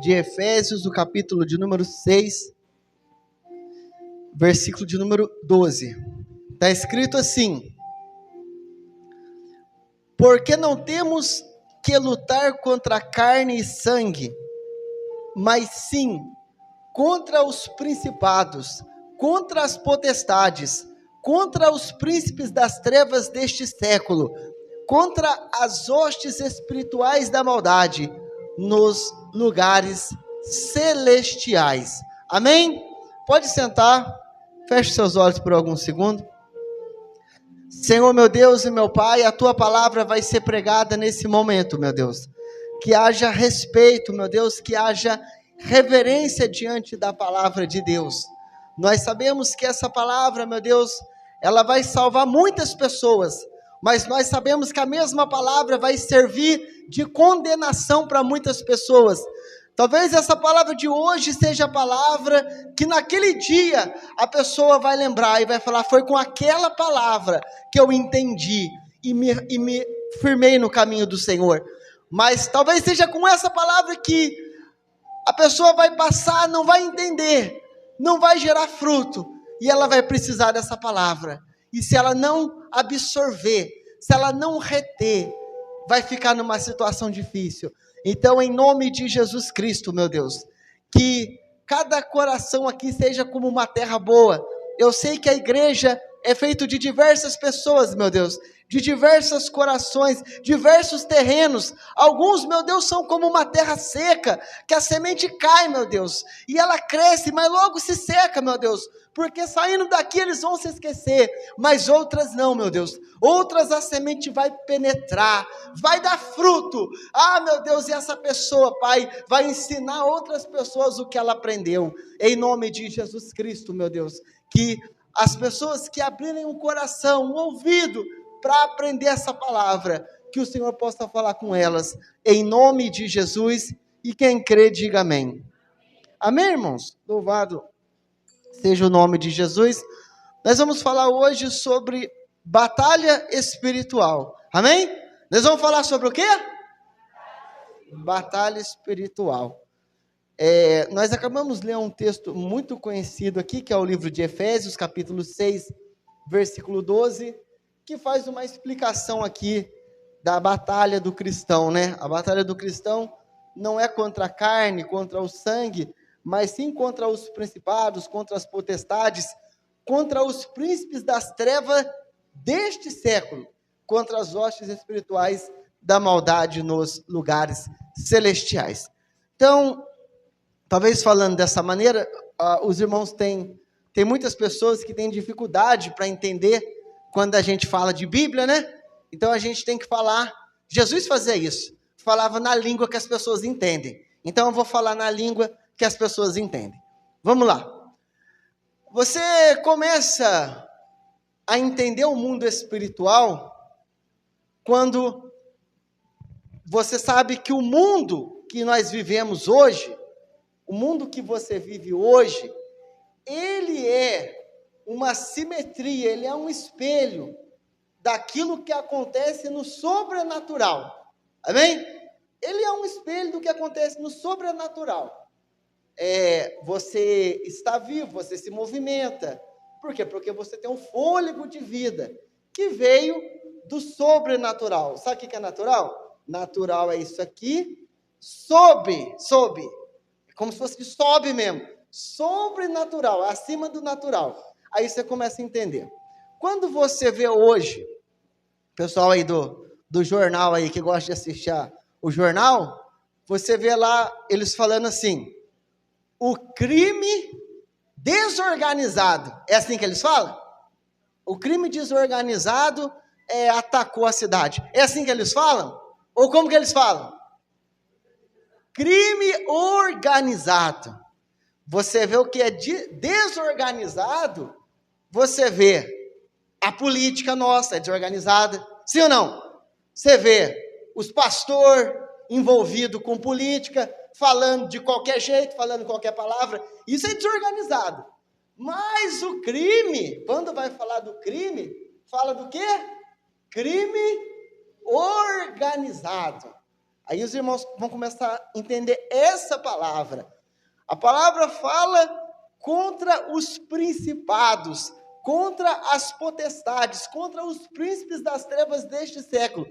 de Efésios, o capítulo de número 6, versículo de número 12. Está escrito assim: porque não temos que lutar contra carne e sangue, mas sim contra os principados, contra as potestades, contra os príncipes das trevas deste século, contra as hostes espirituais da maldade nos lugares celestiais. Amém? Pode sentar, feche seus olhos por alguns segundos. Senhor, meu Deus e meu Pai, a Tua palavra vai ser pregada nesse momento, meu Deus. Que haja respeito, meu Deus, que haja reverência diante da palavra de Deus. Nós sabemos que essa palavra, meu Deus, ela vai salvar muitas pessoas, mas nós sabemos que a mesma palavra vai servir de condenação para muitas pessoas. Talvez essa palavra de hoje seja a palavra que naquele dia a pessoa vai lembrar e vai falar: foi com aquela palavra que eu entendi e me firmei no caminho do Senhor. Mas talvez seja com essa palavra que a pessoa vai passar, não vai entender, não vai gerar fruto, e ela vai precisar dessa palavra. E se ela não absorver, se ela não reter, vai ficar numa situação difícil. Então, em nome de Jesus Cristo, meu Deus, que cada coração aqui seja como uma terra boa. Eu sei que a igreja é feita de diversas pessoas, meu Deus, de diversos corações, diversos terrenos. Alguns, meu Deus, são como uma terra seca, que a semente cai, meu Deus, e ela cresce, mas logo se seca, meu Deus, porque saindo daqui eles vão se esquecer. Mas outras não, meu Deus, outras a semente vai penetrar, vai dar fruto. Ah, meu Deus, e essa pessoa, Pai, vai ensinar outras pessoas o que ela aprendeu. Em nome de Jesus Cristo, meu Deus, que as pessoas que abrirem um coração, um ouvido, para aprender essa palavra, que o Senhor possa falar com elas, em nome de Jesus, e quem crê, diga amém. Amém, irmãos? Louvado seja o nome de Jesus. Nós vamos falar hoje sobre batalha espiritual, amém? Nós vamos falar sobre o quê? Batalha espiritual. Nós acabamos de ler um texto muito conhecido aqui, que é o livro de Efésios, capítulo 6, versículo 12, que faz uma explicação aqui da batalha do cristão, né? A batalha do cristão não é contra a carne, contra o sangue, mas sim contra os principados, contra as potestades, contra os príncipes das trevas deste século, contra as hostes espirituais da maldade nos lugares celestiais. Então, talvez falando dessa maneira, os irmãos têm muitas pessoas que têm dificuldade para entender quando a gente fala de Bíblia, né? Então a gente tem que falar. Jesus fazia isso, falava na língua que as pessoas entendem. Então eu vou falar na língua que as pessoas entendem. Vamos lá. Você começa a entender o mundo espiritual quando você sabe que o mundo que nós vivemos hoje, o mundo que você vive hoje, ele é uma simetria, ele é um espelho daquilo que acontece no sobrenatural. Amém? Ele é um espelho do que acontece no sobrenatural. Você está vivo, você se movimenta. Por quê? Porque você tem um fôlego de vida que veio do sobrenatural. Sabe o que é natural? Natural é isso aqui. Sobe. É como se fosse de sobe mesmo. Sobrenatural, acima do natural. Aí você começa a entender. Quando você vê hoje, pessoal aí do jornal aí que gosta de assistir o jornal, você vê lá eles falando assim: o crime desorganizado. É assim que eles falam? O crime desorganizado atacou a cidade. É assim que eles falam? Ou como que eles falam? Crime organizado. Você vê o que é desorganizado, você vê a política nossa é desorganizada, sim ou não? Você vê os pastores envolvidos com política, falando de qualquer jeito, falando qualquer palavra, isso é desorganizado. Mas o crime, quando vai falar do crime, fala do quê? Crime organizado. Aí os irmãos vão começar entender essa palavra. A palavra fala contra os principados, contra as potestades, contra os príncipes das trevas deste século.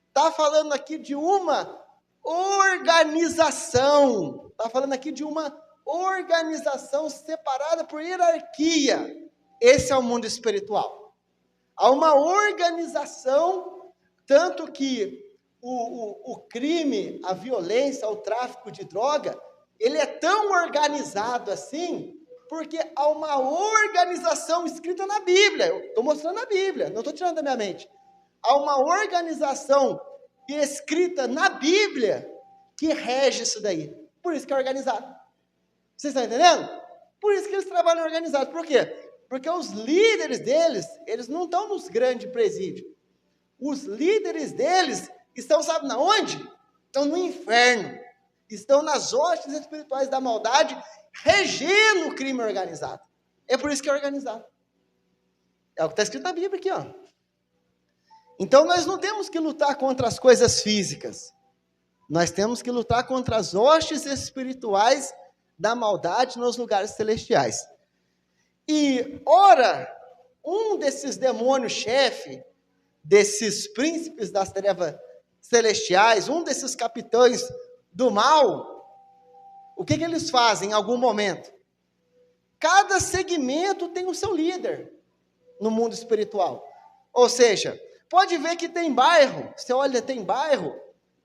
Está falando aqui de uma organização. Está falando aqui de uma organização separada por hierarquia. Esse é o mundo espiritual. Há uma organização, tanto que o crime, a violência, o tráfico de droga, ele é tão organizado assim, porque há uma organização escrita na Bíblia. Eu estou mostrando na Bíblia, não estou tirando da minha mente. Há uma organização escrita na Bíblia que rege isso daí. Por isso que é organizado. Vocês estão entendendo? Por isso que eles trabalham organizados. Por quê? Porque os líderes deles, eles não estão nos grandes presídios. Os líderes deles estão, sabe na onde? Estão no inferno. Estão nas hostes espirituais da maldade, regendo o crime organizado. É por isso que é organizado. É o que está escrito na Bíblia aqui, ó. Então nós não temos que lutar contra as coisas físicas. Nós temos que lutar contra as hostes espirituais da maldade nos lugares celestiais. E, ora, um desses demônios-chefe, desses príncipes das trevas celestiais, um desses capitães do mal, o que eles fazem em algum momento? Cada segmento tem o seu líder no mundo espiritual. Ou seja, pode ver que tem bairro, você olha, tem bairro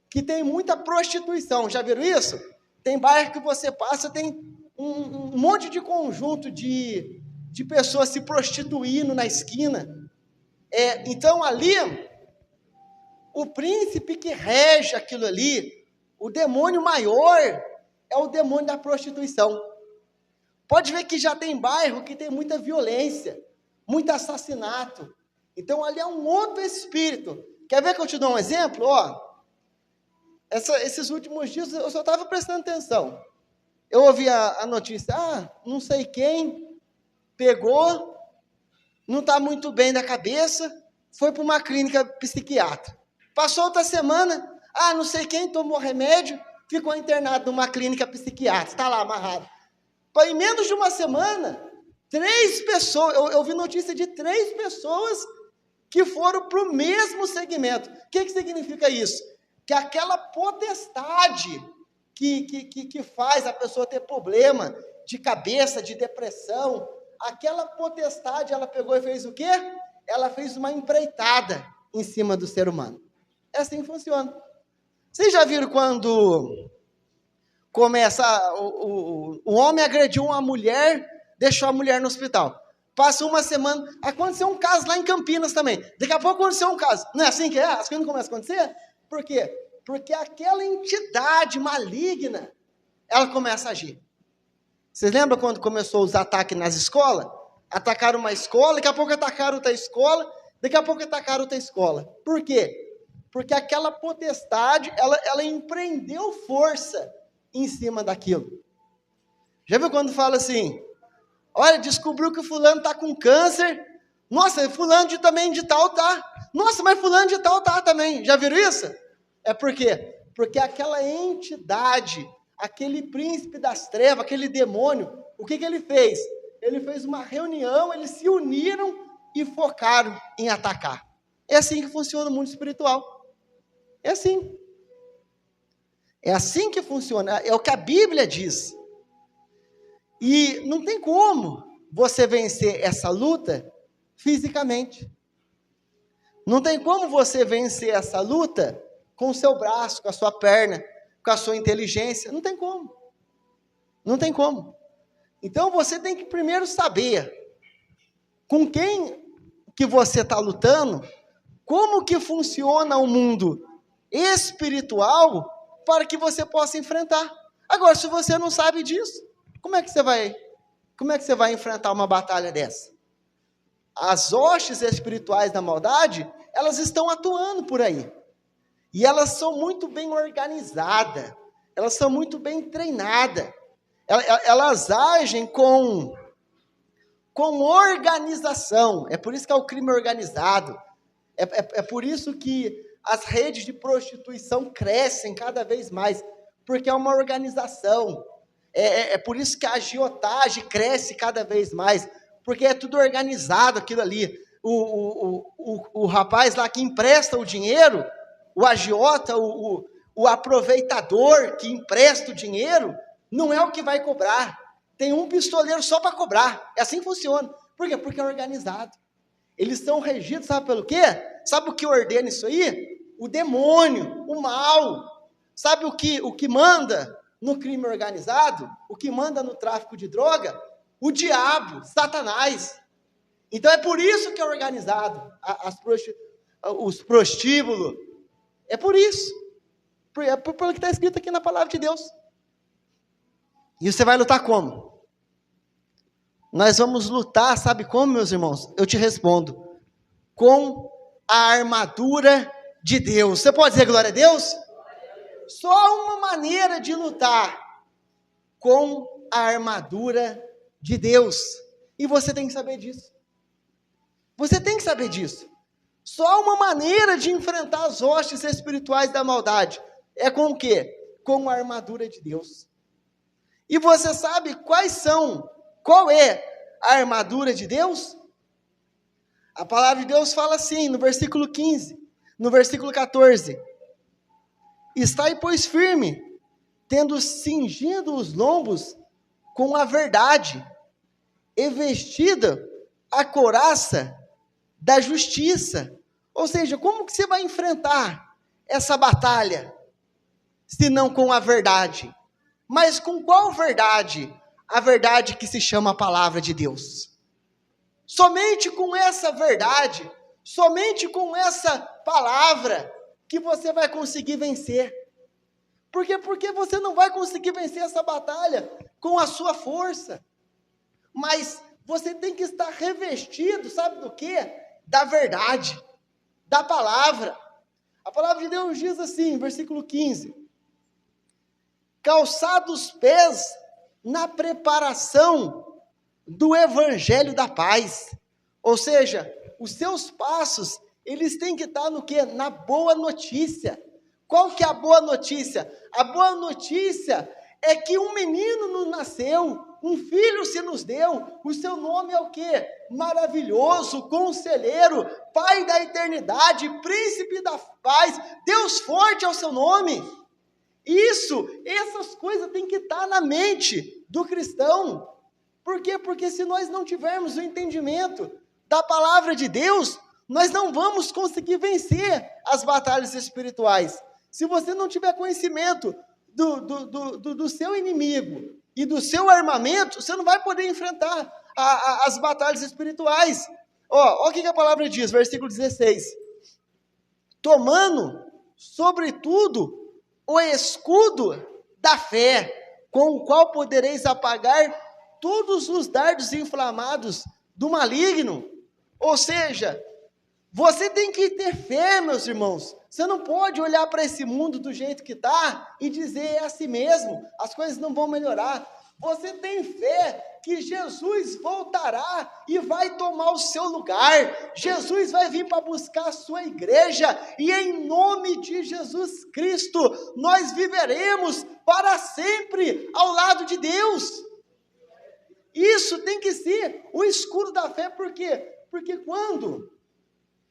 que tem muita prostituição, já viram isso? Tem bairro que você passa, tem um monte de conjunto de pessoas se prostituindo na esquina. Então ali, o príncipe que rege aquilo ali, o demônio maior, é o demônio da prostituição. Pode ver que já tem bairro que tem muita violência, muito assassinato. Então ali é um outro espírito. Quer ver que eu te dou um exemplo? Esses últimos dias eu só estava prestando atenção. Eu ouvi a notícia, não sei quem pegou, não está muito bem da cabeça, foi para uma clínica psiquiátrica. Passou outra semana, não sei quem tomou remédio, ficou internado numa clínica psiquiátrica, está lá amarrado. Em menos de uma semana, 3 pessoas, eu vi notícia de 3 pessoas que foram para o mesmo segmento. O que significa isso? Que aquela potestade que faz a pessoa ter problema de cabeça, de depressão, aquela potestade, ela pegou e fez o quê? Ela fez uma empreitada em cima do ser humano. É assim que funciona. Vocês já viram quando começa, o homem agrediu uma mulher, deixou a mulher no hospital. Passa uma semana, aconteceu um caso lá em Campinas também. Daqui a pouco aconteceu um caso. Não é assim que é? As coisas não começam a acontecer? Por quê? Porque aquela entidade maligna, ela começa a agir. Vocês lembram quando começou os ataques nas escolas? Atacaram uma escola, daqui a pouco atacaram outra escola, daqui a pouco atacaram outra escola. Por quê? Porque aquela potestade, ela empreendeu força em cima daquilo. Já viu quando fala assim, olha, descobriu que fulano está com câncer, nossa, fulano de tal tá, nossa, mas fulano de tal tá também, já viram isso? É por quê? Porque aquela entidade, aquele príncipe das trevas, aquele demônio, o que ele fez? Ele fez uma reunião, eles se uniram e focaram em atacar. É assim que funciona o mundo espiritual. É assim. É assim que funciona, é o que a Bíblia diz. E não tem como você vencer essa luta fisicamente. Não tem como você vencer essa luta com o seu braço, com a sua perna, com a sua inteligência. Não tem como. Não tem como. Então você tem que primeiro saber com quem que você está lutando, como que funciona o mundo espiritual para que você possa enfrentar. Agora, se você não sabe disso, como é que você vai enfrentar uma batalha dessa? As hostes espirituais da maldade, elas estão atuando por aí. E elas são muito bem organizadas. Elas são muito bem treinadas. Elas agem com organização. É por isso que é o crime organizado. É por isso que as redes de prostituição crescem cada vez mais. porque é uma organização. É por isso que a agiotagem cresce cada vez mais, porque é tudo organizado aquilo ali. O rapaz lá que empresta o dinheiro, o agiota, o aproveitador que empresta o dinheiro, não é o que vai cobrar. Tem um pistoleiro só para cobrar. É assim que funciona. Por quê? Porque é organizado. Eles são regidos, sabe pelo quê? Sabe o que ordena isso aí? O demônio, o mal. Sabe o que manda no crime organizado? O que manda no tráfico de droga? O diabo, Satanás. Então é por isso que é organizado os prostíbulos. É por isso. Pelo que está escrito aqui na palavra de Deus. E você vai lutar como? Nós vamos lutar, sabe como, meus irmãos? Eu te respondo. Com a armadura de Deus. Você pode dizer glória a Deus? Só uma maneira de lutar. Com a armadura de Deus. E você tem que saber disso. Você tem que saber disso. Só uma maneira de enfrentar as hostes espirituais da maldade. É com o quê? Com a armadura de Deus. E você sabe qual é a armadura de Deus? A palavra de Deus fala assim, no versículo 15, no versículo 14. Estai, pois, firme, tendo cingido os lombos com a verdade, e vestida a couraça da justiça. Ou seja, como que você vai enfrentar essa batalha? Se não com a verdade. Mas com qual verdade? A verdade que se chama a palavra de Deus. Somente com essa verdade, somente com essa palavra, que você vai conseguir vencer. Por quê? Porque você não vai conseguir vencer essa batalha com a sua força. Mas você tem que estar revestido, sabe do quê? Da verdade, da palavra. A palavra de Deus diz assim, versículo 15. Calçados os pés na preparação do evangelho da paz. Ou seja, os seus passos, eles têm que estar no quê? Na boa notícia. Qual que é a boa notícia? A boa notícia é que um menino nos nasceu, um filho se nos deu, o seu nome é o quê? Maravilhoso, conselheiro, Pai da eternidade, príncipe da paz, Deus forte é o seu nome. Essas coisas têm que estar na mente do cristão. Por quê? Porque se nós não tivermos o entendimento da palavra de Deus, nós não vamos conseguir vencer as batalhas espirituais. Se você não tiver conhecimento do seu inimigo e do seu armamento, você não vai poder enfrentar as batalhas espirituais. Olha o que a palavra diz, versículo 16. Tomando, sobretudo, o escudo da fé, com o qual podereis apagar todos os dardos inflamados do maligno. Ou seja, você tem que ter fé, meus irmãos. Você não pode olhar para esse mundo do jeito que está e dizer é assim mesmo, as coisas não vão melhorar. Você tem fé que Jesus voltará e vai tomar o seu lugar. Jesus vai vir para buscar a sua igreja e em nome de Jesus Cristo nós viveremos para sempre ao lado de Deus. Isso tem que ser o escudo da fé, por quê? Porque quando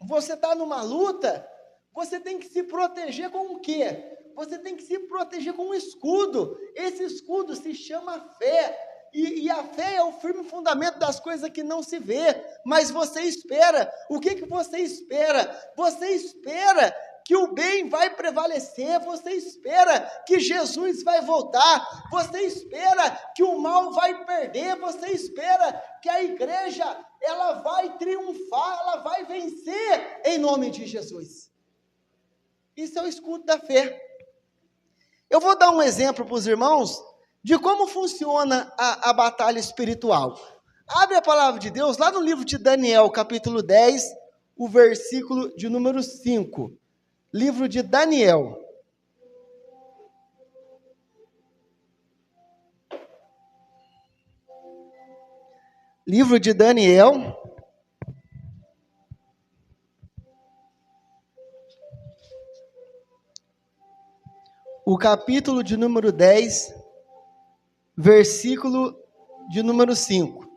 você está numa luta, você tem que se proteger com o quê? Você tem que se proteger com um escudo. Esse escudo se chama fé. E a fé é o firme fundamento das coisas que não se vê. Mas você espera. O que você espera? Você espera que o bem vai prevalecer. Você espera que Jesus vai voltar. Você espera que o mal vai perder. Você espera que a igreja ela vai triunfar, ela vai vencer em nome de Jesus. Isso é o escudo da fé. Eu vou dar um exemplo para os irmãos de como funciona a batalha espiritual. Abre a palavra de Deus lá no livro de Daniel, capítulo 10, o versículo de número 5. Livro de Daniel. Livro de Daniel. o capítulo de número 10, versículo de número 5.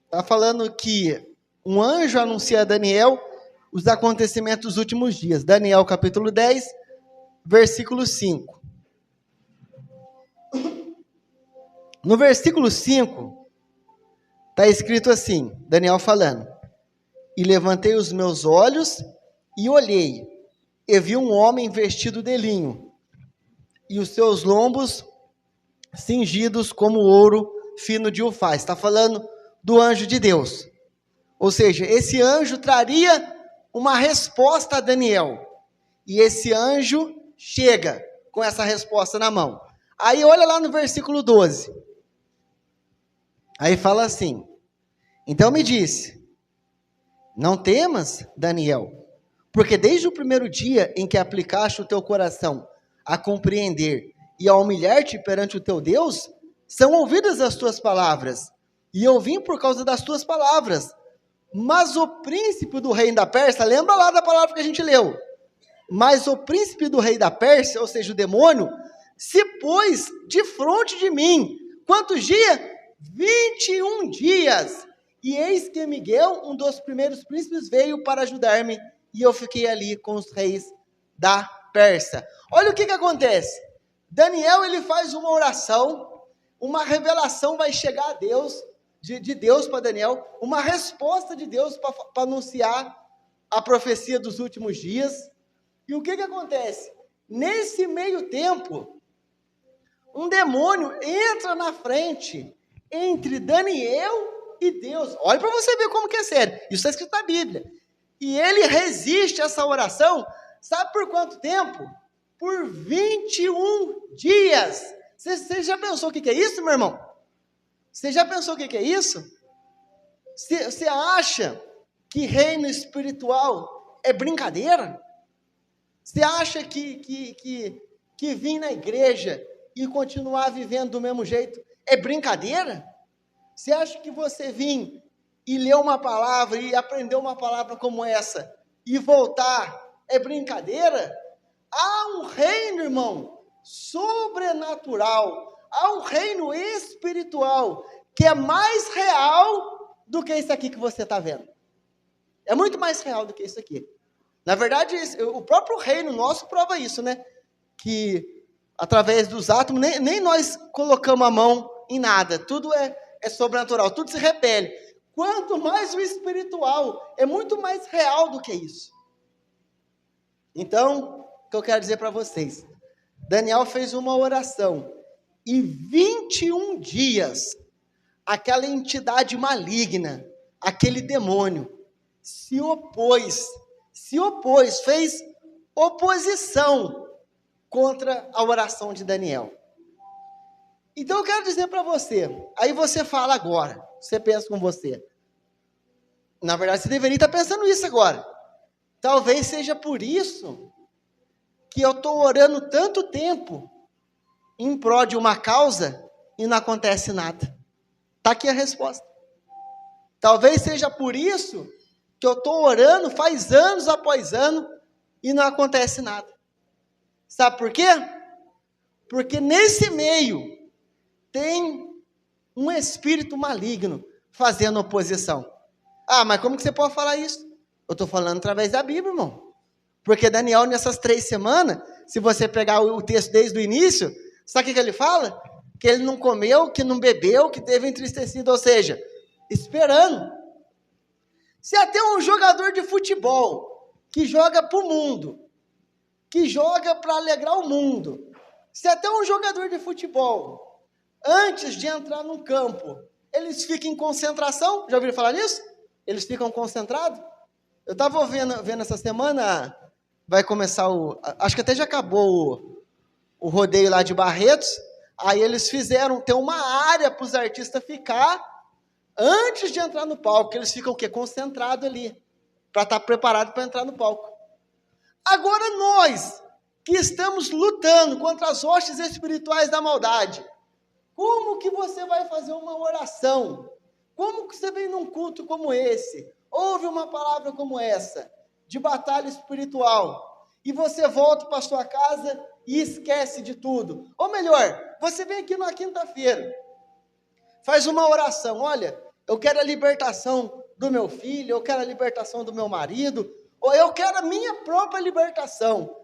Está falando que um anjo anuncia a Daniel os acontecimentos dos últimos dias. Daniel capítulo 10, versículo 5. No versículo 5, está escrito assim, Daniel falando: E levantei os meus olhos e olhei, e vi um homem vestido de linho, e os seus lombos cingidos como ouro fino de ufaz. Está falando do anjo de Deus. Ou seja, esse anjo traria uma resposta a Daniel. E esse anjo chega com essa resposta na mão. Aí olha lá no versículo 12. Aí fala assim: Então me disse, não temas, Daniel, porque desde o primeiro dia em que aplicaste o teu coração a compreender e a humilhar-te perante o teu Deus, são ouvidas as tuas palavras, e eu vim por causa das tuas palavras. Mas o príncipe do reino da Pérsia, lembra lá da palavra que a gente leu? Mas o príncipe do rei da Pérsia, ou seja, o demônio, se pôs de frente de mim. Quantos dias? 21 dias. E eis que Miguel, um dos primeiros príncipes, veio para ajudar-me, e eu fiquei ali com os reis da Pérsia. Olha o que acontece. Daniel, ele faz uma oração, uma revelação vai chegar a Deus, de Deus para Daniel, uma resposta de Deus para anunciar a profecia dos últimos dias. E o que acontece? Nesse meio tempo, um demônio entra na frente entre Daniel e Deus. Olha para você ver como que é sério. Isso está escrito na Bíblia. E ele resiste a essa oração, sabe por quanto tempo? Por 21 dias. Você já pensou o que é isso, meu irmão? Você já pensou o que é isso? Você acha que reino espiritual é brincadeira? Você acha que vir na igreja e continuar vivendo do mesmo jeito é brincadeira? Você acha que você vir e ler uma palavra e aprender uma palavra como essa e voltar é brincadeira? Há um reino, irmão, sobrenatural, há um reino espiritual que é mais real do que isso aqui que você está vendo. É muito mais real do que isso aqui. Na verdade, o próprio reino nosso prova isso, né? Que através dos átomos, nem nós colocamos a mão em nada. Tudo é sobrenatural, tudo se repele. Quanto mais o espiritual, é muito mais real do que isso. Então, o que eu quero dizer para vocês, Daniel fez uma oração, e 21 dias, aquela entidade maligna, aquele demônio, se opôs, fez oposição contra a oração de Daniel. Então eu quero dizer para você, aí você fala agora, você pensa com você, na verdade você deveria estar pensando isso agora, talvez seja por isso que eu estou orando tanto tempo em prol de uma causa e não acontece nada. Está aqui a resposta. Talvez seja por isso que eu estou orando faz anos após ano e não acontece nada. Sabe por quê? Porque nesse meio tem um espírito maligno fazendo oposição. Ah, mas como que você pode falar isso? Eu estou falando através da Bíblia, irmão. Porque Daniel, nessas 3 semanas, se você pegar o texto desde o início, sabe o que ele fala? Que ele não comeu, que não bebeu, que teve entristecido, ou seja, esperando. Se até um jogador de futebol, que joga para o mundo, que joga para alegrar o mundo, se até um jogador de futebol, antes de entrar no campo, eles ficam em concentração, já ouviram falar nisso? Eles ficam concentrados? Eu estava vendo essa semana, vai começar acho que até já acabou o rodeio lá de Barretos, aí eles tem uma área para os artistas ficar antes de entrar no palco, eles ficam o quê? Concentrados ali, para estar preparados para entrar no palco. Agora nós, que estamos lutando contra as hostes espirituais da maldade, como que você vai fazer uma oração? Como que você vem num culto como esse, ouve uma palavra como essa, de batalha espiritual, e você volta para sua casa e esquece de tudo. Ou melhor, você vem aqui na quinta-feira, faz uma oração, olha, eu quero a libertação do meu filho, eu quero a libertação do meu marido, ou eu quero a minha própria libertação.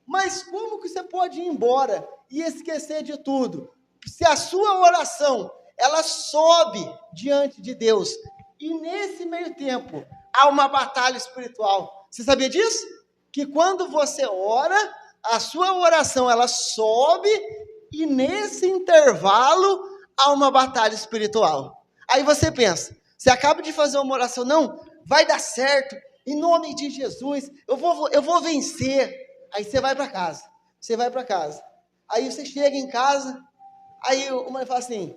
Mas como que você pode ir embora e esquecer de tudo? Se a sua oração, ela sobe diante de Deus, e nesse meio tempo, há uma batalha espiritual. Você sabia disso? Que quando você ora, a sua oração, ela sobe, e nesse intervalo, há uma batalha espiritual. Aí você pensa, você acaba de fazer uma oração, não, vai dar certo, em nome de Jesus, eu vou vencer. Aí você vai para casa, aí você chega em casa, aí o mãe fala assim,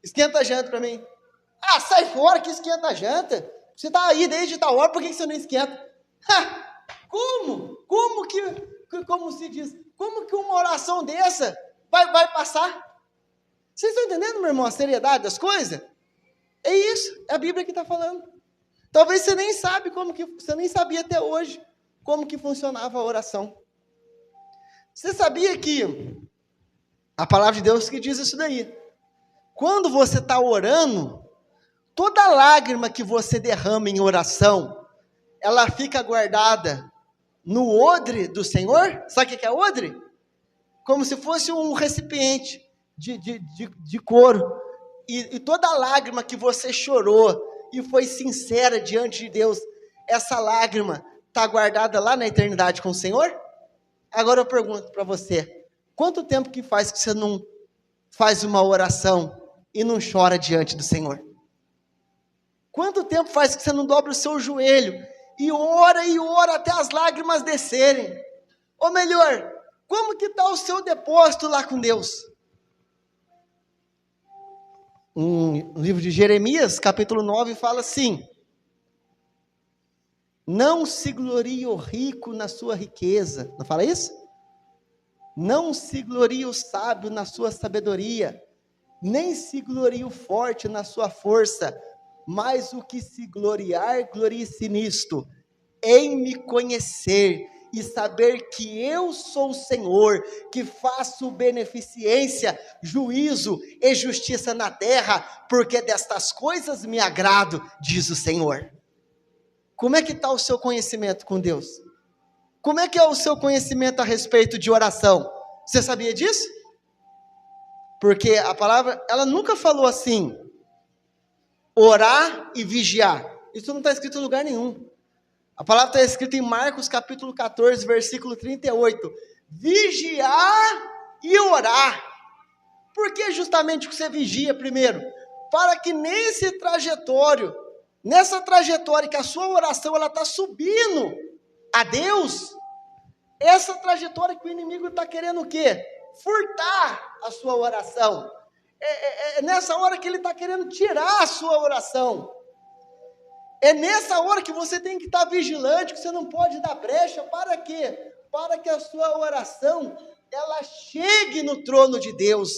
esquenta a janta para mim. Ah, sai fora que esquenta a janta, você está aí desde tal hora, por que você não esquenta? Como se diz, como que uma oração dessa vai passar? Vocês estão entendendo, meu irmão, a seriedade das coisas? É isso, é a Bíblia que está falando. Talvez você nem sabe você nem sabia até hoje como que funcionava a oração. Você sabia que a palavra de Deus que diz isso daí? Quando você está orando, toda lágrima que você derrama em oração, ela fica guardada no odre do Senhor. Sabe o que é odre? Como se fosse um recipiente de couro. E toda lágrima que você chorou e foi sincera diante de Deus, essa lágrima está guardada lá na eternidade com o Senhor? Agora eu pergunto para você, quanto tempo que faz que você não faz uma oração e não chora diante do Senhor? Quanto tempo faz que você não dobra o seu joelho e ora até as lágrimas descerem? Ou melhor, como que está o seu depósito lá com Deus? No livro de Jeremias, capítulo 9, fala assim: não se glorie o rico na sua riqueza. Não fala isso? Não se glorie o sábio na sua sabedoria, nem se glorie o forte na sua força, mas o que se gloriar, glorie-se nisto, em me conhecer e saber que eu sou o Senhor, que faço beneficência, juízo e justiça na terra, porque destas coisas me agrado, diz o Senhor. Como é que está o seu conhecimento com Deus? Como é que é o seu conhecimento a respeito de oração? Você sabia disso? Porque a palavra, ela nunca falou assim, orar e vigiar. Isso não está escrito em lugar nenhum. A palavra está escrita em Marcos capítulo 14, versículo 38. Vigiar e orar. Por que justamente que você vigia primeiro? Para que nessa trajetória que a sua oração ela está subindo a Deus, essa trajetória que o inimigo está querendo o quê? Furtar a sua oração. É nessa hora que ele está querendo tirar a sua oração. É nessa hora que você tem que estar vigilante, que você não pode dar brecha. Para quê? Para que a sua oração, ela chegue no trono de Deus.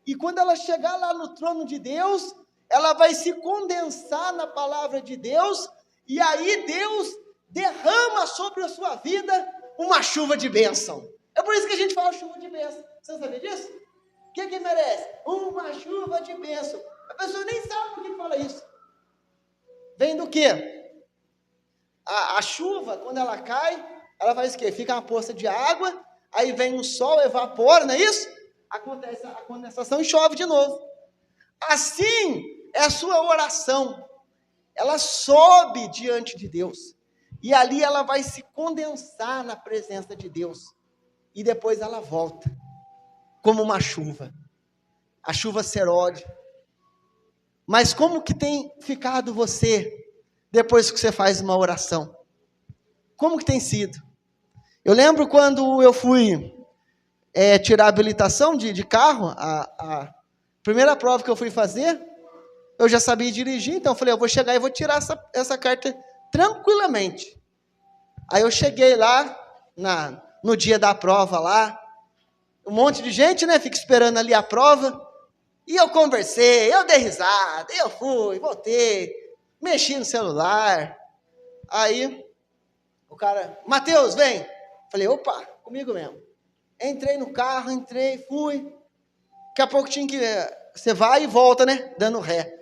E quando ela chegar lá no trono de Deus, ela vai se condensar na palavra de Deus, e aí Deus derrama sobre a sua vida uma chuva de bênção. É por isso que a gente fala chuva de bênção. Você não sabia disso? O que merece? Uma chuva de bênção. A pessoa nem sabe por que fala isso. Vem do quê? A chuva, quando ela cai, ela faz o quê? Fica uma poça de água, aí vem o sol, evapora, não é isso? Acontece a condensação e chove de novo. Assim é a sua oração. Ela sobe diante de Deus. E ali ela vai se condensar na presença de Deus. E depois ela volta. Como uma chuva. A chuva serode. Mas como que tem ficado você depois que você faz uma oração? Como que tem sido? Eu lembro quando eu fui tirar a habilitação de carro, a primeira prova que eu fui fazer, eu já sabia dirigir, então eu falei, eu vou chegar e vou tirar essa carta tranquilamente. Aí eu cheguei lá, no dia da prova lá, um monte de gente, né, fica esperando ali a prova, e eu conversei, eu dei risada, eu fui, voltei, mexi no celular, aí o cara, Mateus, vem, Falei, opa, comigo mesmo. Entrei no carro, fui. Daqui a pouco tinha que... Você vai e volta, né? Dando ré.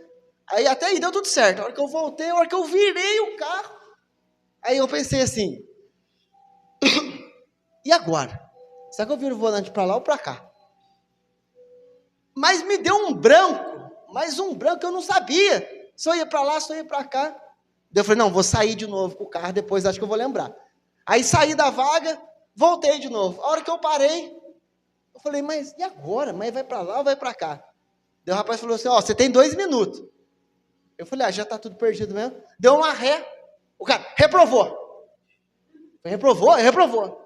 Aí até aí deu tudo certo. A hora que eu voltei, a hora que eu virei o carro, aí eu pensei assim, e agora? Será que eu viro o volante para lá ou para cá? Mas me deu um branco, mais um branco que eu não sabia. Se eu ia para lá, se eu ia para cá. Daí eu falei, não, vou sair de novo com o carro, depois acho que eu vou lembrar. Aí saí da vaga, voltei de novo. A hora que eu parei, eu falei, mas e agora? Mas vai para lá ou vai para cá? Daí o rapaz falou assim, ó, você tem 2 minutos. Eu falei, já está tudo perdido mesmo. Deu uma ré. O cara, reprovou. Reprovou.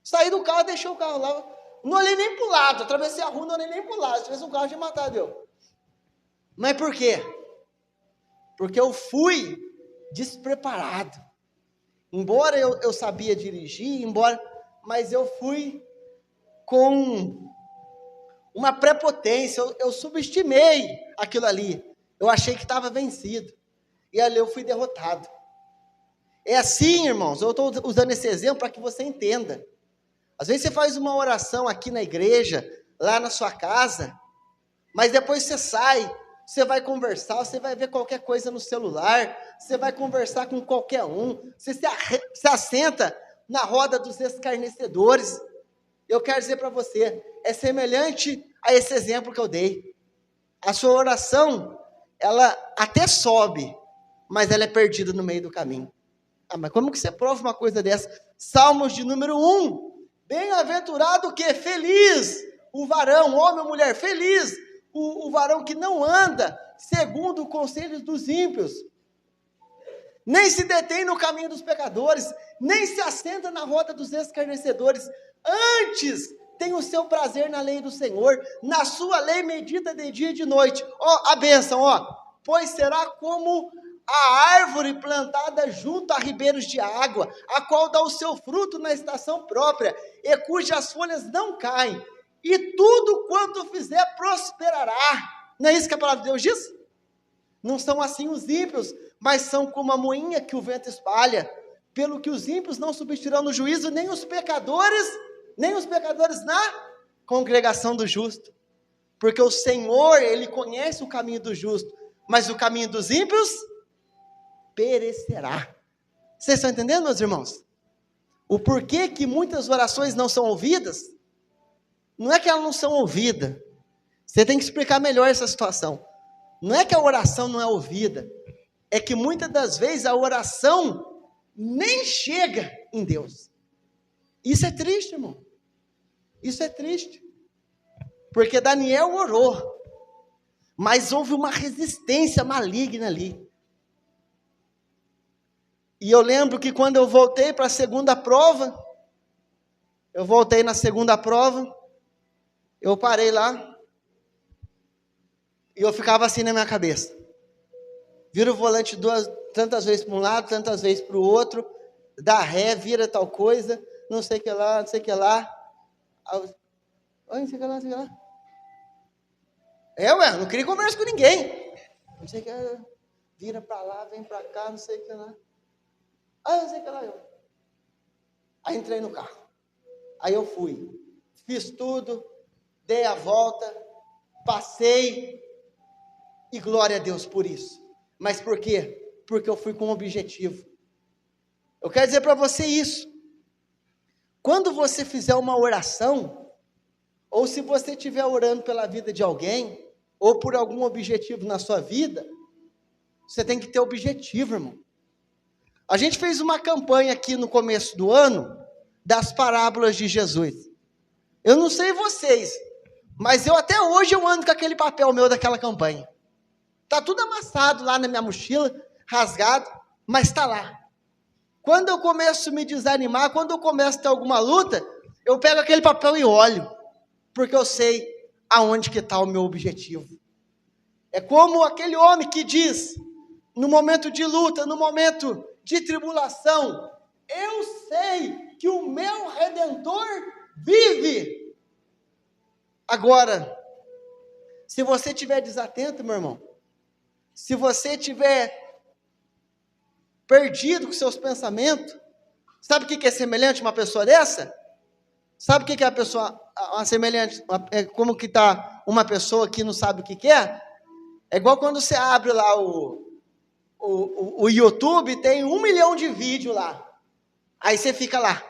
Saí do carro, deixei o carro lá. Não olhei nem para o lado. Atravessei a rua, não olhei nem para o lado. Se tivesse um carro, tinha matado eu. Mas por quê? Porque eu fui despreparado. Embora eu sabia dirigir, mas eu fui com uma prepotência. Eu subestimei aquilo ali. Eu achei que estava vencido. E ali eu fui derrotado. É assim, irmãos, eu estou usando esse exemplo para que você entenda. Às vezes você faz uma oração aqui na igreja, lá na sua casa, mas depois você sai, você vai conversar, você vai ver qualquer coisa no celular, você vai conversar com qualquer um, você se assenta na roda dos escarnecedores. Eu quero dizer para você, é semelhante a esse exemplo que eu dei. A sua oração, ela até sobe, mas ela é perdida no meio do caminho. Mas como que você prova uma coisa dessa? Salmos de número 1. Bem-aventurado o quê? Feliz o varão, homem ou mulher, feliz o varão que não anda segundo o conselho dos ímpios, nem se detém no caminho dos pecadores, nem se assenta na roda dos escarnecedores, antes tem o seu prazer na lei do Senhor, na sua lei medita de dia e de noite. A bênção, pois será como a árvore plantada junto a ribeiros de água, a qual dá o seu fruto na estação própria, e cujas folhas não caem, e tudo quanto fizer prosperará. Não é isso que a palavra de Deus diz? Não são assim os ímpios, mas são como a moinha que o vento espalha. Pelo que os ímpios não subsistirão no juízo, nem os pecadores na congregação do justo. Porque o Senhor, Ele conhece o caminho do justo, mas o caminho dos ímpios perecerá. Vocês estão entendendo, meus irmãos? O porquê que muitas orações não são ouvidas? Não é que elas não são ouvidas. Você tem que explicar melhor essa situação. Não é que a oração não é ouvida. É que muitas das vezes a oração nem chega em Deus. Isso é triste, irmão. Isso é triste. Porque Daniel orou, mas houve uma resistência maligna ali. E eu lembro que quando eu voltei para a segunda prova, eu parei lá, e eu ficava assim na minha cabeça. Vira o volante tantas vezes para um lado, tantas vezes para o outro, dá ré, vira tal coisa, não sei o que lá. Não sei o que lá. Não queria conversa com ninguém. Não sei o que lá, vira para lá, vem para cá, não sei o que lá. Não sei o que lá. Aí entrei no carro. Aí eu fui. Fiz tudo, dei a volta, passei, e glória a Deus por isso. Mas por quê? Porque eu fui com um objetivo. Eu quero dizer para você isso. Quando você fizer uma oração, ou se você estiver orando pela vida de alguém, ou por algum objetivo na sua vida, você tem que ter objetivo, irmão. A gente fez uma campanha aqui no começo do ano, das parábolas de Jesus. Eu não sei vocês, mas até hoje eu ando com aquele papel meu daquela campanha. Está tudo amassado lá na minha mochila, rasgado, mas está lá. Quando eu começo a me desanimar, quando eu começo a ter alguma luta, eu pego aquele papel e olho, porque eu sei aonde que está o meu objetivo. É como aquele homem que diz, no momento de luta, no momento de tribulação, eu sei que o meu Redentor vive. Agora, se você estiver desatento, meu irmão, se você estiver perdido com seus pensamentos, Sabe o que é semelhante uma pessoa dessa? Sabe o que é a pessoa, uma semelhante, como que está uma pessoa que não sabe o que é? É igual quando você abre lá o YouTube, tem 1 milhão de vídeos lá. Aí você fica lá.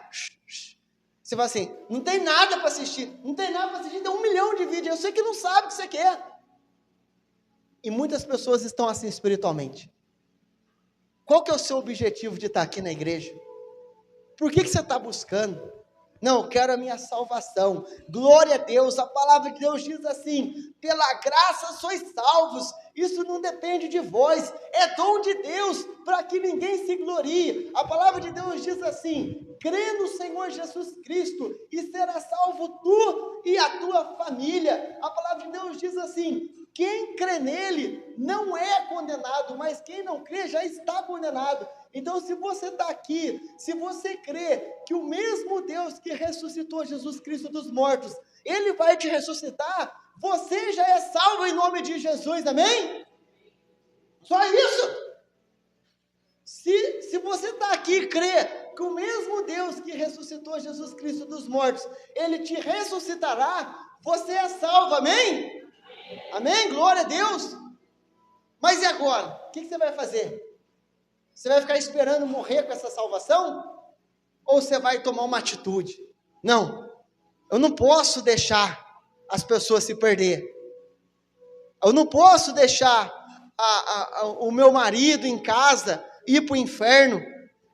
Você fala assim, não tem nada para assistir. Não tem nada para assistir, tem 1 milhão de vídeos. Eu sei que não sabe o que você quer. E muitas pessoas estão assim espiritualmente. Qual que é o seu objetivo de estar aqui na igreja? Por que você está buscando? Não, eu quero a minha salvação. Glória a Deus, a palavra de Deus diz assim, pela graça sois salvos. Isso não depende de vós, é dom de Deus, para que ninguém se glorie. A palavra de Deus diz assim, crê no Senhor Jesus Cristo e será salvo tu e a tua família. A palavra de Deus diz assim, quem crê nele não é condenado, mas quem não crê já está condenado. Então, se você está aqui, se você crê que o mesmo Deus que ressuscitou Jesus Cristo dos mortos, Ele vai te ressuscitar, você já é salvo em nome de Jesus, amém? Só isso. Se você está aqui e crê que o mesmo Deus que ressuscitou Jesus Cristo dos mortos, Ele te ressuscitará, você é salvo, amém? Amém? Glória a Deus. Mas e agora? O que você vai fazer? Você vai ficar esperando morrer com essa salvação? Ou você vai tomar uma atitude? Não, eu não posso deixar as pessoas se perder. Eu não posso deixar o meu marido em casa ir para o inferno.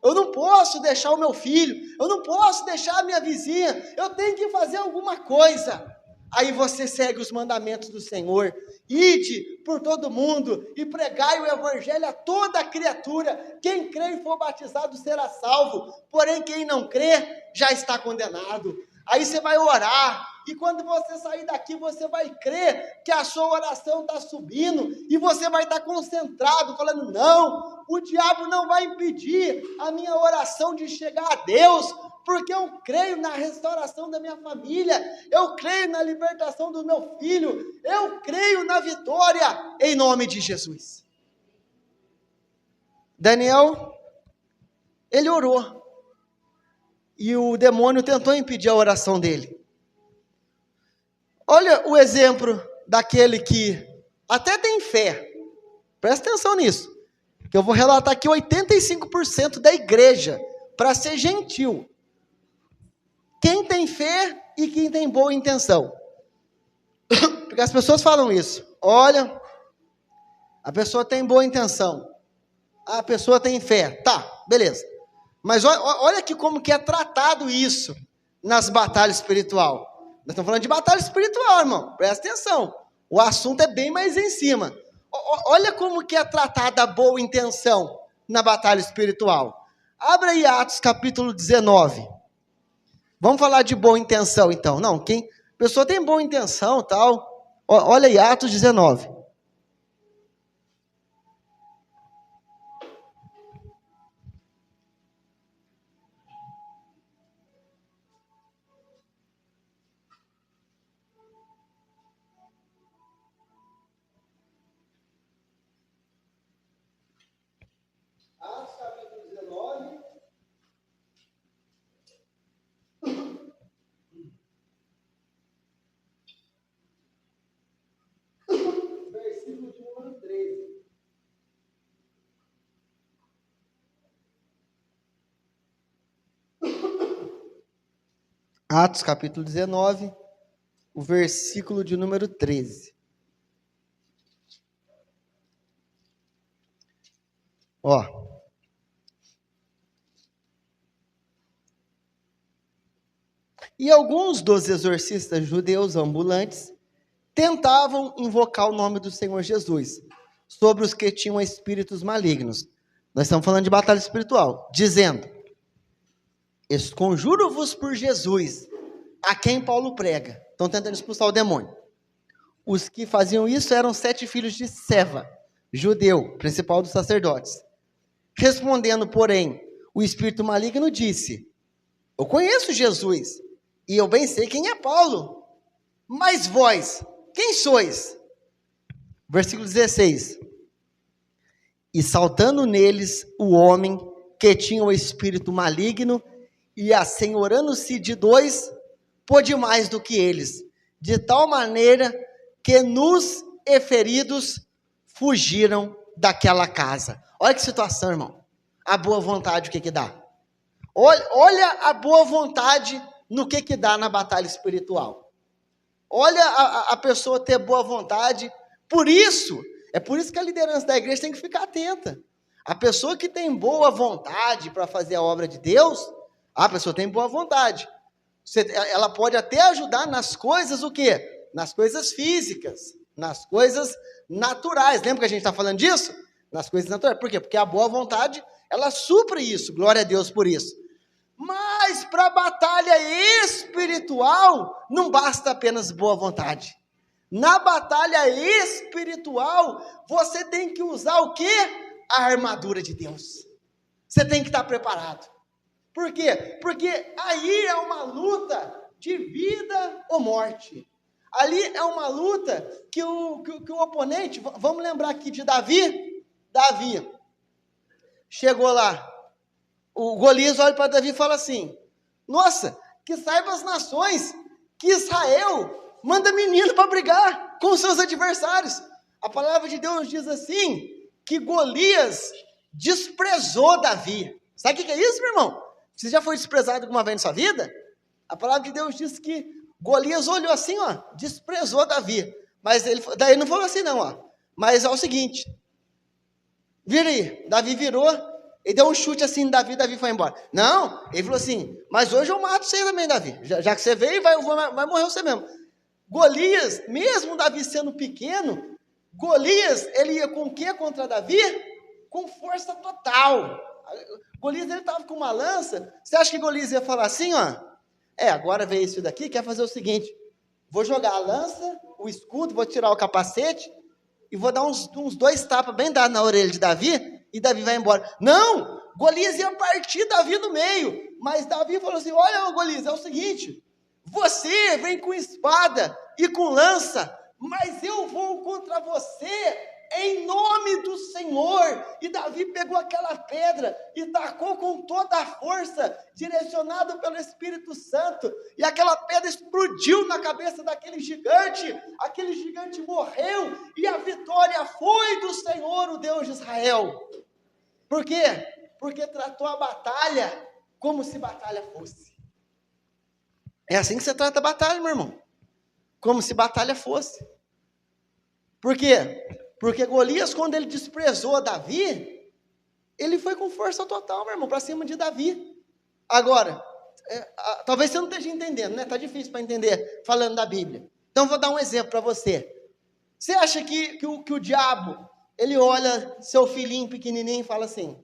Eu não posso deixar o meu filho. Eu não posso deixar a minha vizinha. Eu tenho que fazer alguma coisa. Aí você segue os mandamentos do Senhor. Ide por todo mundo e pregai o evangelho a toda criatura. Quem crê e for batizado será salvo. Porém, quem não crê já está condenado. Aí você vai orar. E quando você sair daqui, você vai crer que a sua oração está subindo. E você vai estar concentrado, falando, não, o diabo não vai impedir a minha oração de chegar a Deus. Porque eu creio na restauração da minha família, eu creio na libertação do meu filho, eu creio na vitória, em nome de Jesus. Daniel, ele orou, e o demônio tentou impedir a oração dele. Olha o exemplo daquele que até tem fé, presta atenção nisso, que eu vou relatar aqui 85% da igreja, para ser gentil. Quem tem fé e quem tem boa intenção. Porque as pessoas falam isso. Olha, a pessoa tem boa intenção. A pessoa tem fé. Tá, beleza. Mas olha aqui como que é tratado isso nas batalhas espirituais. Nós estamos falando de batalha espiritual, irmão. Presta atenção. O assunto é bem mais em cima. Olha como que é tratada a boa intenção na batalha espiritual. Abra aí Atos capítulo 19. Vamos falar de boa intenção, então. Não, a pessoa tem boa intenção, tal. Olha aí, Atos 19. Atos capítulo 19. Versículo de número 13. Atos capítulo 19, o versículo de número 13. Ó. E alguns dos exorcistas judeus ambulantes tentavam invocar o nome do Senhor Jesus sobre os que tinham espíritos malignos. Nós estamos falando de batalha espiritual, dizendo: esconjuro-vos por Jesus, a quem Paulo prega. Estão tentando expulsar o demônio. Os que faziam isso eram 7 filhos de Seva, judeu, principal dos sacerdotes. Respondendo, porém, o espírito maligno disse: eu conheço Jesus, e eu bem sei quem é Paulo. Mas vós, quem sois? Versículo 16. E saltando neles, o homem que tinha o espírito maligno, e assenhorando-se de dois, pôde mais do que eles, de tal maneira que nus e feridos fugiram daquela casa. Olha que situação, irmão. A boa vontade, o que dá? Olha a boa vontade no que dá na batalha espiritual. Olha a pessoa ter boa vontade. É por isso que a liderança da igreja tem que ficar atenta. A pessoa que tem boa vontade para fazer a obra de Deus, a pessoa tem boa vontade. Ela pode até ajudar nas coisas, o quê? Nas coisas físicas, nas coisas naturais. Lembra que a gente está falando disso? Nas coisas naturais. Por quê? Porque a boa vontade, ela supre isso. Glória a Deus por isso. Mas para a batalha espiritual, não basta apenas boa vontade. Na batalha espiritual, você tem que usar o quê? A armadura de Deus. Você tem que estar preparado. Por quê? Porque aí é uma luta de vida ou morte. Ali é uma luta que o oponente, vamos lembrar aqui de Davi. Davi chegou lá, o Golias olha para Davi e fala assim: nossa, que saiba as nações que Israel manda menino para brigar com os seus adversários. A palavra de Deus diz assim, que Golias desprezou Davi. Sabe o que é isso, meu irmão? Você já foi desprezado alguma vez na sua vida? A palavra de Deus diz que Golias olhou assim, ó, desprezou Davi. Mas daí não falou assim não, ó. Mas é o seguinte, vira aí. Davi virou, ele deu um chute assim em Davi, Davi foi embora. Não, ele falou assim, mas hoje eu mato você também, Davi. Já que você veio, vai morrer você mesmo. Golias, mesmo Davi sendo pequeno, Golias, ele ia com o quê contra Davi? Com força total. Golias, ele estava com uma lança. Você acha que Golias ia falar assim, ó? Agora veio isso daqui, quer fazer o seguinte, vou jogar a lança, o escudo, vou tirar o capacete e vou dar uns 2 tapas bem dados na orelha de Davi e Davi vai embora. Não! Golias ia partir Davi no meio, mas Davi falou assim, olha, Golias, é o seguinte, você vem com espada e com lança, mas eu vou contra você em nome do Senhor. E Davi pegou aquela pedra e tacou com toda a força, direcionado pelo Espírito Santo, e aquela pedra explodiu na cabeça daquele gigante. Aquele gigante morreu, e a vitória foi do Senhor, o Deus de Israel. Por quê? Porque tratou a batalha como se batalha fosse. É assim que você trata a batalha, meu irmão. Como se batalha fosse. Por quê? Porque Golias, quando ele desprezou Davi, ele foi com força total, meu irmão, para cima de Davi. Agora, talvez você não esteja entendendo, né? Está difícil para entender falando da Bíblia. Então, vou dar um exemplo para você. Você acha que o diabo, ele olha seu filhinho pequenininho e fala assim,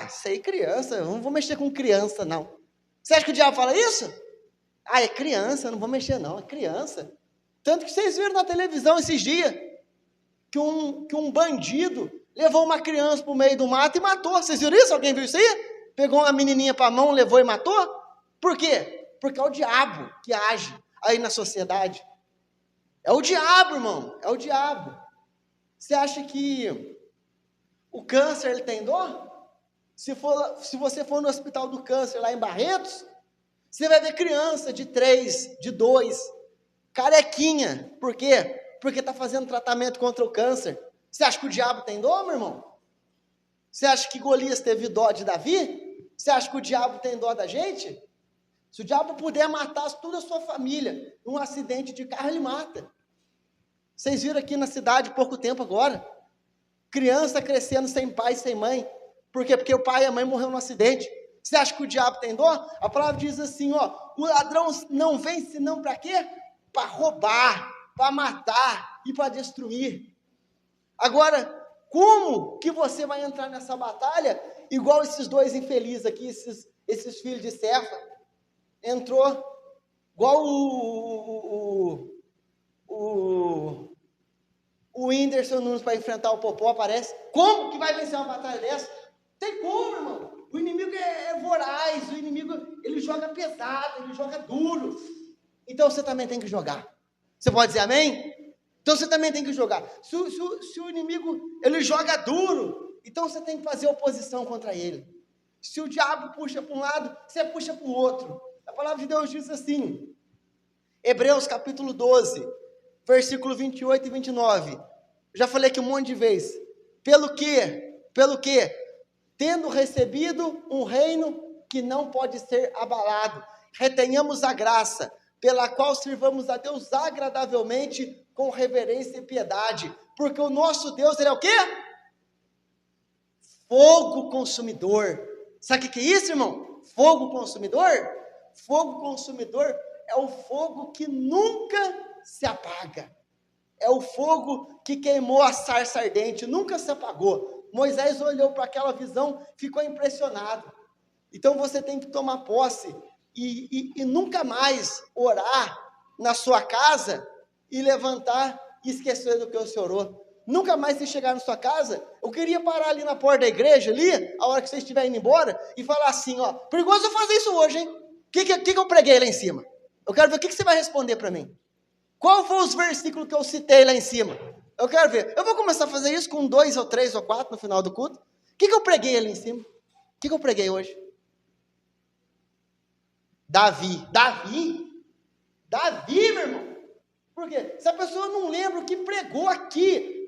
isso aí é criança, eu não vou mexer com criança, não. Você acha que o diabo fala isso? É criança, eu não vou mexer, não, é criança. Tanto que vocês viram na televisão esses dias, que um bandido levou uma criança para o meio do mato e matou. Vocês viram isso? Alguém viu isso aí? Pegou uma menininha para a mão, levou e matou? Por quê? Porque é o diabo que age aí na sociedade. É o diabo, irmão, é o diabo. Você acha que o câncer ele tem dor? Se você for no hospital do câncer lá em Barretos, você vai ver criança de 3, de 2, carequinha. Por quê? Porque está fazendo tratamento contra o câncer. Você acha que o diabo tem dó, meu irmão? Você acha que Golias teve dó de Davi? Você acha que o diabo tem dó da gente? Se o diabo puder matar toda a sua família num acidente de carro, ele mata. Vocês viram aqui na cidade pouco tempo agora, criança crescendo sem pai e sem mãe. Por quê? Porque o pai e a mãe morreram num acidente. Você acha que o diabo tem dó? A palavra diz assim, o ladrão não vem senão para quê? Para roubar, para matar e para destruir. Agora, como que você vai entrar nessa batalha igual esses 2 infelizes aqui, esses filhos de Cefa? Entrou igual o Whindersson Nunes para enfrentar o Popó, parece. Como que vai vencer uma batalha dessa? Tem como, irmão. O inimigo é voraz, o inimigo ele joga pesado, ele joga duro. Então você também tem que jogar. Você pode dizer amém? Então você também tem que jogar. Se o inimigo ele joga duro, então você tem que fazer oposição contra ele. Se o diabo puxa para um lado, você puxa para o outro. A palavra de Deus diz assim, Hebreus capítulo 12, versículo 28 e 29. Já falei aqui um monte de vezes. Pelo que? Tendo recebido um reino que não pode ser abalado, retenhamos a graça, pela qual sirvamos a Deus agradavelmente, com reverência e piedade, porque o nosso Deus, ele é o quê? Fogo consumidor. Sabe o que é isso, irmão? Fogo consumidor? Fogo consumidor é o fogo que nunca se apaga. É o fogo que queimou a sarça ardente, nunca se apagou. Moisés olhou para aquela visão, ficou impressionado. Então você tem que tomar posse e nunca mais orar na sua casa e levantar e esquecer do que você orou. Nunca mais se chegar na sua casa, eu queria parar ali na porta da igreja, ali, a hora que você estiver indo embora, e falar assim, ó, perigoso eu fazer isso hoje, hein? O que eu preguei lá em cima? Eu quero ver o que você vai responder para mim. Qual foi os versículos que eu citei lá em cima? Eu quero ver. Eu vou começar a fazer isso com 2 ou 3 ou 4 no final do culto. O que eu preguei ali em cima? O que eu preguei hoje? Davi, meu irmão. Por quê? Se a pessoa não lembra o que pregou aqui,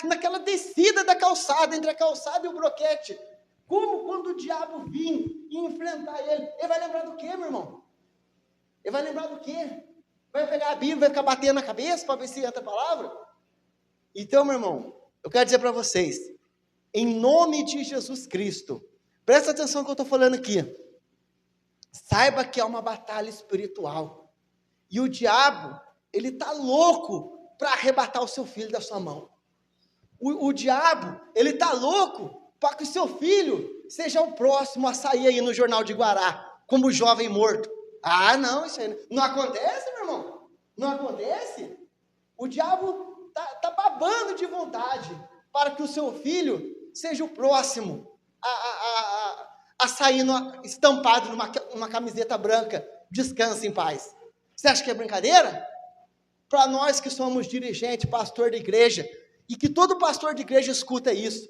naquela descida da calçada, entre a calçada e o broquete, como quando o diabo vir e enfrentar ele vai lembrar do quê, meu irmão? Ele vai lembrar do quê? Vai pegar a Bíblia, vai ficar batendo na cabeça para ver se entra a palavra? Então, meu irmão, eu quero dizer para vocês, em nome de Jesus Cristo, presta atenção no que eu estou falando aqui. Saiba que é uma batalha espiritual. E o diabo, ele está louco para arrebatar o seu filho da sua mão. O diabo, ele está louco para que o seu filho seja o próximo a sair aí no Jornal de Guará, como jovem morto. Ah, não, isso aí não acontece, meu irmão. Não acontece. O diabo está babando de vontade para que o seu filho seja o próximo a sair estampado numa camiseta branca. Descanse em paz. Você acha que é brincadeira? Para nós que somos dirigente, pastor de igreja, e que todo pastor de igreja escuta isso,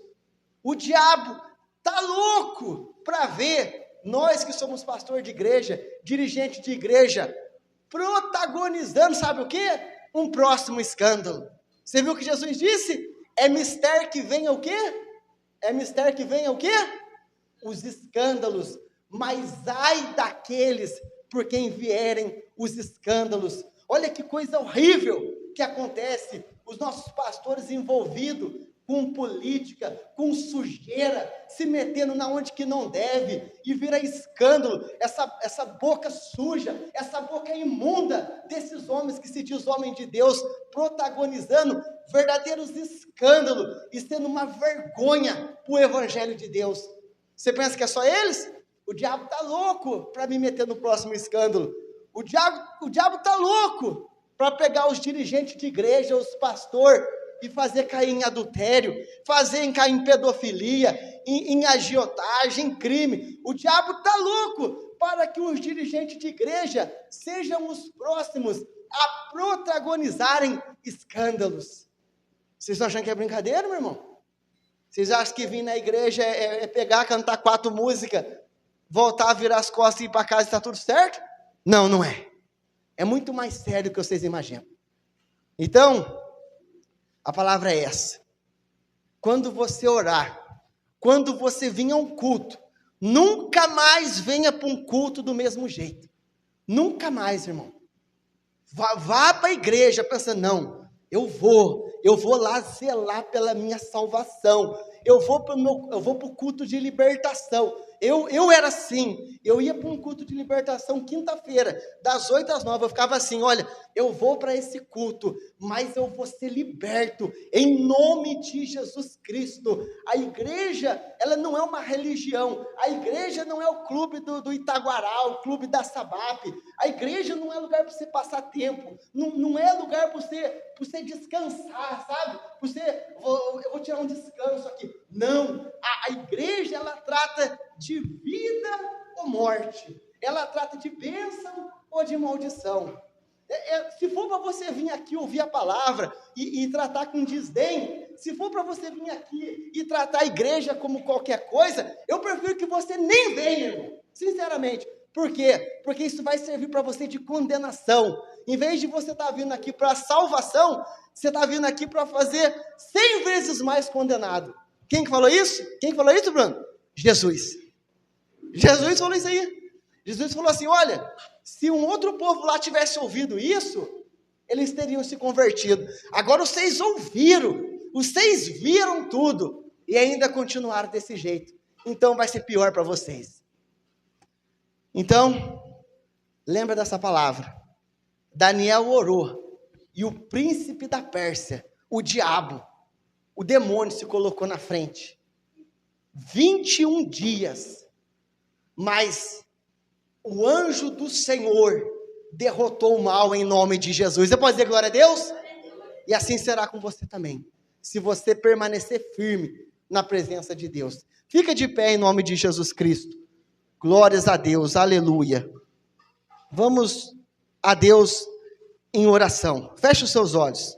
o diabo está louco para ver nós que somos pastor de igreja, dirigente de igreja, protagonizando, sabe o quê? Um próximo escândalo. Você viu o que Jesus disse? É mistério que venha o quê? É mistério que venha o quê? Os escândalos. Mas ai daqueles por quem vierem os escândalos. Olha que coisa horrível que acontece. Os nossos pastores envolvidos com política, com sujeira, se metendo na onde que não deve, e vira escândalo, essa boca suja, essa boca imunda desses homens que se diz homem de Deus, protagonizando verdadeiros escândalos, e sendo uma vergonha para o evangelho de Deus. Você pensa que é só eles? O diabo está louco para me meter no próximo escândalo. O diabo está louco para pegar os dirigentes de igreja, os pastores, e fazer cair em adultério, fazer cair em pedofilia, em agiotagem, em crime. O diabo está louco para que os dirigentes de igreja sejam os próximos a protagonizarem escândalos. Vocês estão achando que é brincadeira, meu irmão? Vocês acham que vir na igreja é pegar, cantar 4 músicas, voltar, virar as costas e ir para casa e está tudo certo? Não, não é. É muito mais sério do que vocês imaginam. Então, a palavra é essa. Quando você orar, quando você vir a um culto, nunca mais venha para um culto do mesmo jeito. Nunca mais, irmão. Vá para a igreja pensando, não, eu vou lá zelar pela minha salvação. Eu vou para o culto de libertação. Eu era assim, eu ia para um culto de libertação quinta-feira, das 8 às 9, eu ficava assim, olha, eu vou para esse culto, mas eu vou ser liberto, em nome de Jesus Cristo. A igreja, ela não é uma religião, a igreja não é o clube do Itaguará, o clube da Sabap, a igreja não é lugar para você passar tempo, não é lugar para você descansar, sabe? Eu vou tirar um descanso aqui. Não, a igreja, ela trata de vida ou morte, ela trata de bênção ou de maldição. Se for para você vir aqui ouvir a palavra e tratar com desdém, se for para você vir aqui e tratar a igreja como qualquer coisa, eu prefiro que você nem venha, irmão. Sinceramente. Por quê? Porque isso vai servir para você de condenação. Em vez de você estar vindo aqui para salvação, você está vindo aqui para fazer 100 vezes mais condenado. Quem que falou isso? Quem que falou isso, Bruno? Jesus. Jesus falou isso aí. Jesus falou assim, olha, se um outro povo lá tivesse ouvido isso, eles teriam se convertido. Agora vocês ouviram, vocês viram tudo e ainda continuaram desse jeito. Então vai ser pior para vocês. Então, lembra dessa palavra. Daniel orou e o príncipe da Pérsia, o diabo, o demônio se colocou na frente. 21 dias, mas o anjo do Senhor derrotou o mal em nome de Jesus. Você pode dizer glória a Deus? E assim será com você também, se você permanecer firme na presença de Deus. Fica de pé em nome de Jesus Cristo. Glórias a Deus, aleluia. Vamos a Deus em oração. Feche os seus olhos.